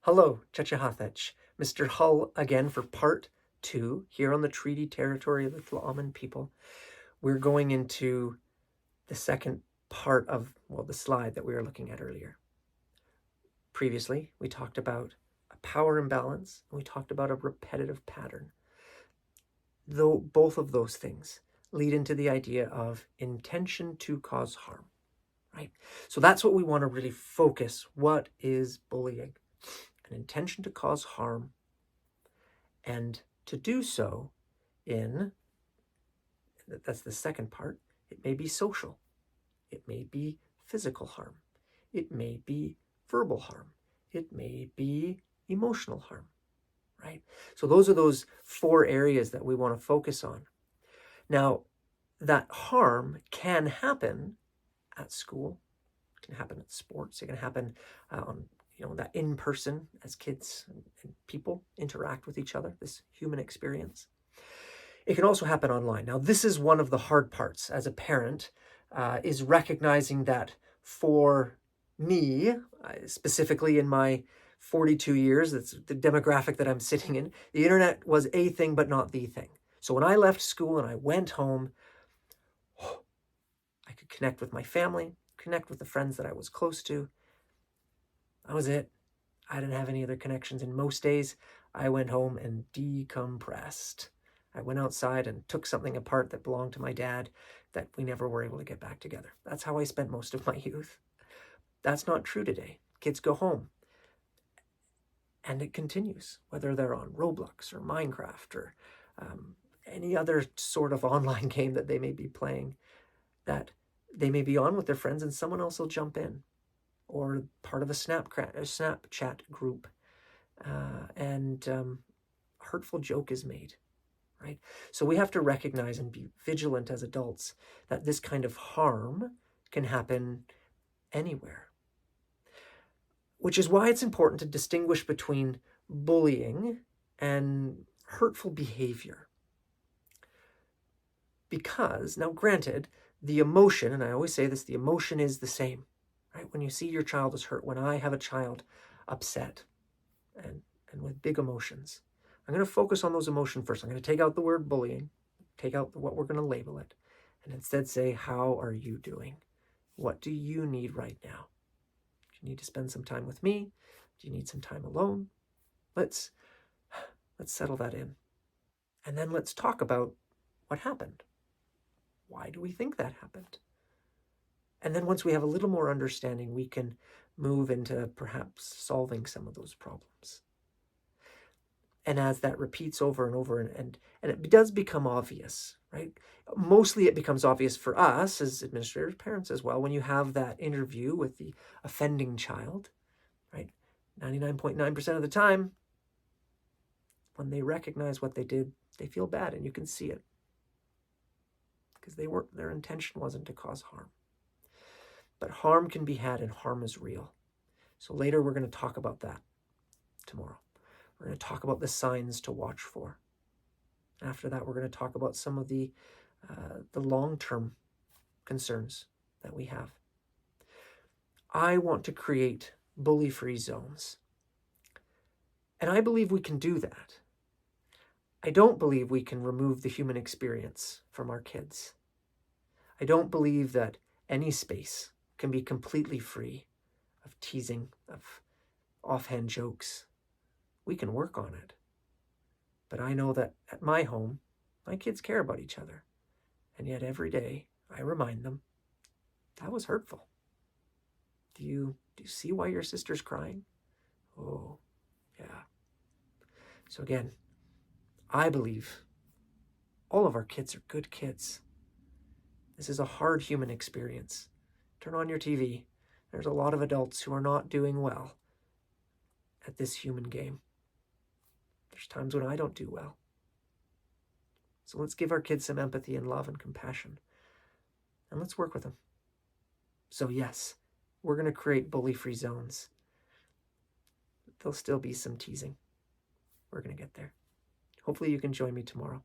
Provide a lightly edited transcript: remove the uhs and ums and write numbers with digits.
Hello, Chachahathach. Mr. Hull again for part 2 here on the treaty territory of the Tla'amin people. We're going into the second part of, the slide that we were looking at earlier. Previously, we talked about a power imbalance, and we talked about a repetitive pattern. Though both of those things lead into the idea of intention to cause harm, right? So that's what we want to really focus. What is bullying? An intention to cause harm, and to do so that's the second part, it may be social, it may be physical harm, it may be verbal harm, it may be emotional harm, right? So those are those 4 areas that we want to focus on. Now, that harm can happen at school, it can happen at sports, it can happen on that in person as kids and people interact with each other, this human experience. It can also happen online. Now, this is one of the hard parts as a parent, is recognizing that for me, specifically in my 42 years, that's the demographic that I'm sitting in, the internet was a thing, but not the thing. So when I left school and I went home, I could connect with my family, connect with the friends that I was close to. That was it. I didn't have any other connections. And most days, I went home and decompressed. I went outside and took something apart that belonged to my dad that we never were able to get back together. That's how I spent most of my youth. That's not true today. Kids go home. And it continues, whether they're on Roblox or Minecraft or any other sort of online game that they may be playing, that they may be on with their friends and someone else will jump in, or part of a Snapchat group, and hurtful joke is made, right? So we have to recognize and be vigilant as adults that this kind of harm can happen anywhere. Which is why it's important to distinguish between bullying and hurtful behavior. Because, now granted, the emotion, and I always say this, the emotion is the same, right? When you see your child is hurt, when I have a child upset and with big emotions, I'm going to focus on those emotions first. I'm going to take out the word bullying, take out what we're going to label it, and instead say, how are you doing? What do you need right now? Do you need to spend some time with me? Do you need some time alone? Let's settle that in. And then let's talk about what happened. Why do we think that happened? And then once we have a little more understanding, we can move into perhaps solving some of those problems. And as that repeats over and over, and it does become obvious, right? Mostly it becomes obvious for us as administrators, parents as well, when you have that interview with the offending child, right? 99.9% of the time, when they recognize what they did, they feel bad, and you can see it. Because their intention wasn't to cause harm. But harm can be had, and harm is real. So later we're going to talk about that tomorrow. We're going to talk about the signs to watch for. After that, we're going to talk about some of the long-term concerns that we have. I want to create bully-free zones. And I believe we can do that. I don't believe we can remove the human experience from our kids. I don't believe that any space can be completely free of teasing, of offhand jokes. We can work on it. But I know that at my home, my kids care about each other. And yet every day I remind them, that was hurtful. Do you see why your sister's crying? Oh, yeah. So again, I believe all of our kids are good kids. This is a hard human experience. Turn on your TV. There's a lot of adults who are not doing well at this human game. There's times when I don't do well. So let's give our kids some empathy and love and compassion. And let's work with them. So yes, we're going to create bully-free zones. There'll still be some teasing. We're going to get there. Hopefully you can join me tomorrow.